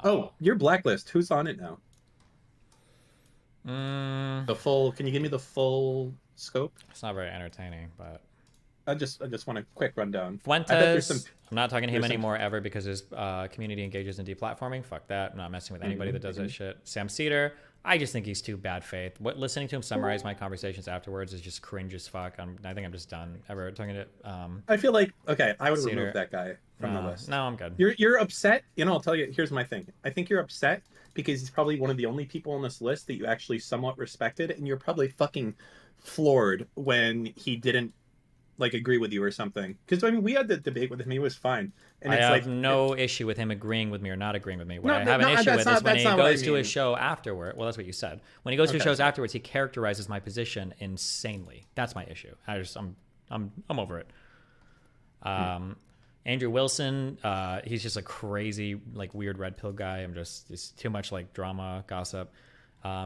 Oh, your blacklist. Who's on it now? Mm, The full. Can you give me the full scope? it's not very entertaining, but I just want a quick rundown. I bet there's some. Fuentes, I'm not talking to him There's some. anymore ever because his community engages in deplatforming. Fuck that. I'm not messing with anybody that does Mhm. that shit. Sam Cedar, I just think he's too bad faith. What listening to him summarize my conversations afterwards is just cringe as fuck. I think I'm just done ever talking to I feel like okay. I would remove Cedar. that guy from the No, list. no, I'm good. You're upset. You know, I'll tell you. Here's my thing. I think you're upset because he's probably one of the only people on this list that you actually somewhat respected, and you're probably fucking floored when he didn't like agree with you or something. Because I mean, we had the debate with him; he was fine, and I it's have like no issue with him agreeing with me or not agreeing with me. What I have an no, issue with is when that's he not what I goes to his mean. show afterward. Well, that's what you said. When he goes to his Okay, shows afterwards, he characterizes my position insanely. That's my issue. I'm over it. Um, Andrew Wilson, he's just a crazy, like weird red pill guy. It's too much like drama, gossip.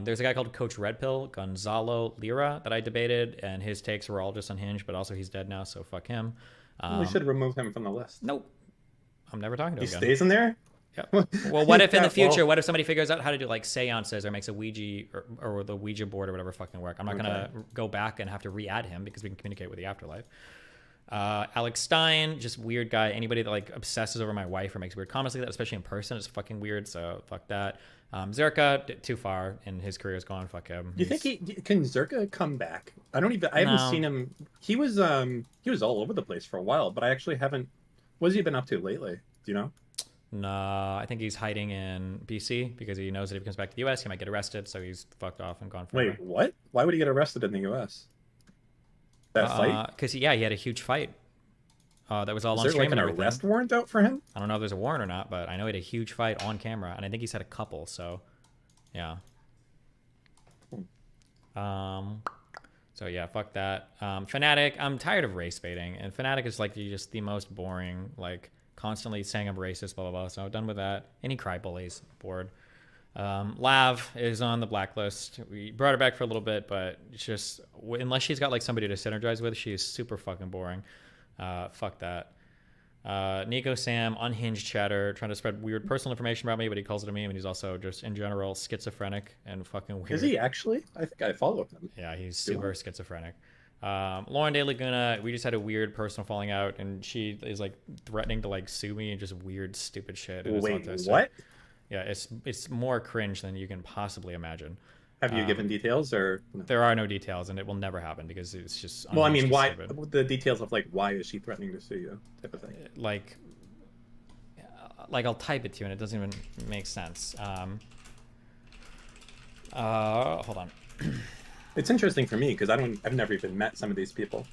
There's a guy called Coach Red Pill, Gonzalo Lira, that I debated, and his takes were all just unhinged, but also he's dead now, so fuck him. we should remove him from the list. Nope. I'm never talking to He him again. stays in there. Yeah. Well, what if in the Yeah, future, well, what if somebody figures out how to do like seances or makes a Ouija or the Ouija board or whatever fucking work? I'm not going okay. to go back and have to re-add him because we can communicate with the afterlife. Alex Stein, just weird guy. Anybody that like obsesses over my wife or makes weird comments like that, especially in person, is fucking weird. So fuck that. Zerka, too far, and his career is gone. Fuck him. Do you think can Zerka come back? I haven't No, seen him. He was all over the place for a while, but I actually haven't. What's he been up to lately? Do you know? no. I think he's hiding in BC because he knows that if he comes back to the US, he might get arrested. So he's fucked off and gone forever. Wait, what? Why would he get arrested in the U.S.? That fight? Because yeah, he had a huge fight. That was all Is on there like stream an and everything. arrest warrant out for him? I don't know if there's a warrant or not, but I know he had a huge fight on camera, and I think he's had a couple. So, yeah. Um, so yeah, fuck that. Fanatic, I'm tired of race baiting, and Fanatic is like just the most boring, like constantly saying I'm racist, blah blah blah. So done with that. Any cry bullies, bored. Lav is on the blacklist. We brought her back for a little bit, but it's just unless she's got like somebody to synergize with, she is super fucking boring. Fuck that. Nico Sam, unhinged chatter, trying to spread weird personal information about me, but he calls it a meme, and he's also just in general schizophrenic and fucking weird. Is he actually? I think I follow him. Yeah, he's super schizophrenic. Lauren De Laguna, we just had a weird personal falling out, and she is like threatening to like sue me and just weird stupid shit. And Wait, it's what? Yeah, it's more cringe than you can possibly imagine. Have you given details or no? There are no details, and it will never happen because it's just Well, I mean, unhinged why stupid. the details of like why is she threatening to sue you type of thing? Like I'll type it to you, and it doesn't even make sense. Hold on. It's interesting for me because I've never even met some of these people.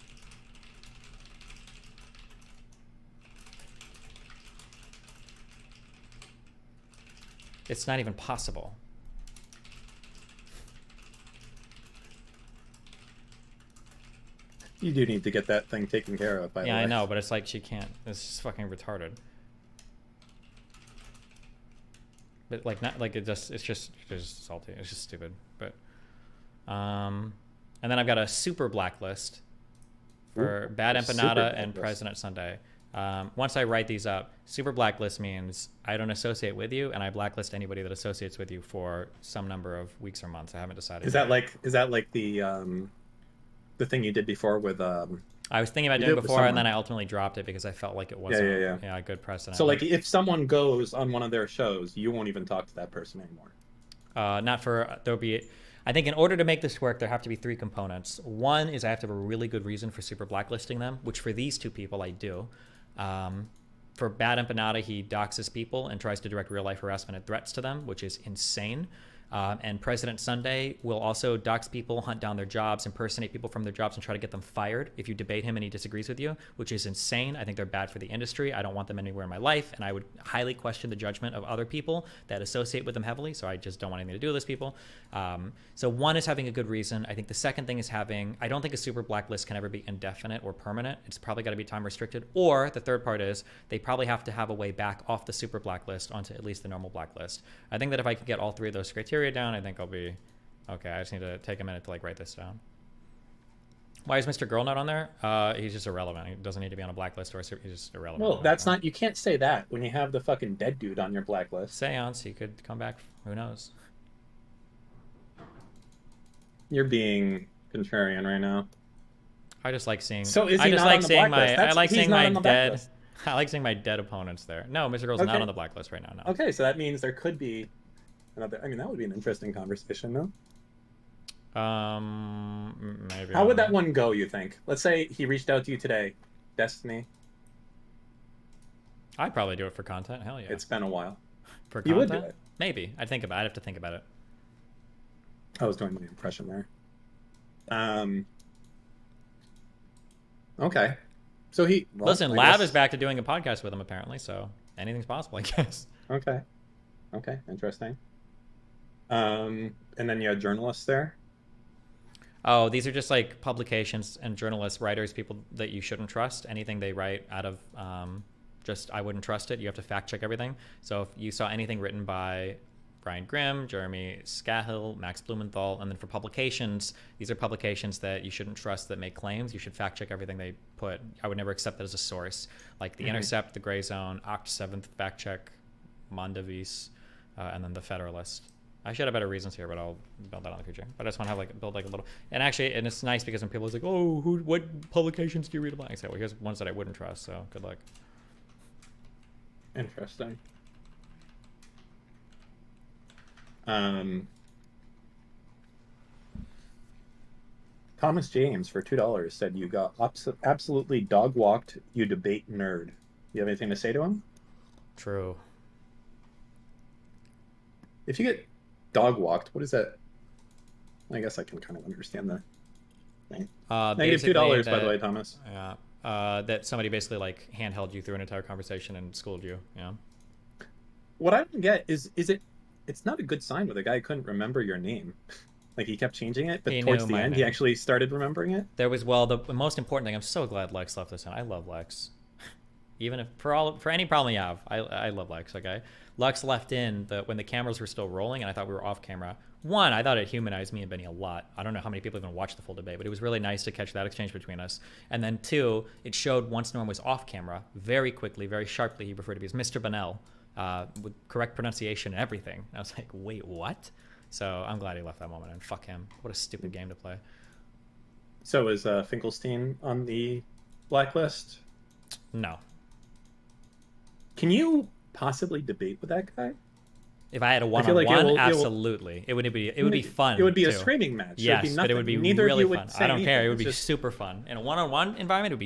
It's not even possible. You do need to get that thing taken care of, by the Yeah, way. I know, but it's like she can't. It's just fucking retarded. But like not like it's just salty. It's just stupid. But and then I've got a super blacklist for Ooh, Bad super Empanada and blacklist. President Sunday. Once I write these up, super blacklist means I don't associate with you, and I blacklist anybody that associates with you for some number of weeks or months. I haven't decided. Is that like the thing you did before with I was thinking about you doing did it with before, and someone. then I ultimately dropped it because I felt like it wasn't a good precedent. So like if someone goes on one of their shows, you won't even talk to that person anymore. Not for there'll be. I think in order to make this work, there have to be three components. One is I have to have a really good reason for super blacklisting them, which for these two people I do. For Bad Empanada, he doxes people and tries to direct real life harassment and threats to them, which is insane. And President Sunday will also dox people, hunt down their jobs, impersonate people from their jobs, and try to get them fired if you debate him and he disagrees with you, which is insane. I think they're bad for the industry. I don't want them anywhere in my life, and I would highly question the judgment of other people that associate with them heavily, so I just don't want anything to do with those people. So one is having a good reason. I think the second thing is I don't think a super blacklist can ever be indefinite or permanent. It's probably got to be time restricted. Or the third part is they probably have to have a way back off the super blacklist onto at least the normal blacklist. I think that if I can get all three of those criteria down, I think I'll be okay. I just need to take a minute to like write this down. Why is Mr. Girl not on there? He's just irrelevant. He doesn't need to be on a blacklist, or he's just irrelevant. Well, that's not. You can't say that when you have the fucking dead dude on your blacklist. Seance, he could come back. Who knows? You're being contrarian right now. I just like seeing. So is I he just not like on the seeing blacklist? I like He's seeing not my on the dead. blacklist. I like seeing my dead opponents there. No, Mr. Girl's not Okay. on the blacklist right now. No. Okay, so that means there could be another. I mean, that would be an interesting conversation, no? Maybe. How would that one go, you think? Let's say he reached out to you today. Destiny. I'd probably do it for content. Hell yeah. It's been a while. For You content? would do it. Maybe. I'd have to think about it. I was doing my impression there. Okay. So Listen, Lab is back to doing a podcast with him apparently, so anything's possible, I guess. Okay. Okay, interesting. And then you had journalists there. Oh, these are just like publications and journalists, writers, people that you shouldn't trust. Anything they write out of just I wouldn't trust it. You have to fact check everything. So if you saw anything written by Brian Grimm, Jeremy Scahill, Max Blumenthal, and then for publications, these are publications that you shouldn't trust that make claims. You should fact check everything they put. I would never accept that as a source. Like The Intercept, The Gray Zone, Oct 7th, Fact Check, Mondavis, and then The Federalist. I should have better reasons here, but I'll build that on the future. But I just want to have build a little. And actually, and it's nice because when people are like, oh, what publications do you read about? I say, well, here's ones that I wouldn't trust. So good luck. Interesting. Thomas James for $2 said you got absolutely dog walked. You debate nerd. You have anything to say to him? True. If you get dog walked, what is that? I guess I can kind of understand that. Negative $2, by the way, Thomas. Yeah. That somebody basically like handheld you through an entire conversation and schooled you. Yeah. What I don't get is it? It's not a good sign when a guy couldn't remember your name. Like he kept changing it, but towards the end, he actually started remembering it. There was the most important thing. I'm so glad Lex left this in. I love Lex. Even if for any problem you have, I love Lex. Okay, Lex left in when the cameras were still rolling, and I thought we were off camera. One, I thought it humanized me and Benny a lot. I don't know how many people even watched the full debate, but it was really nice to catch that exchange between us. And then two, it showed once Norm was off camera, very quickly, very sharply, he referred to me as Mr. Bonnell, with correct pronunciation and everything. And I was like, wait, what? So I'm glad he left that moment, and fuck him. What a stupid game to play. So is Finkelstein on the blacklist? No. Can you possibly debate with that guy? If I had a one-on-one, absolutely. It would be fun. It would be too. a screaming match. Yes, it would be but it would be Neither really of you fun. would say I don't care. anything. It would be super fun. In a one-on-one environment, it would be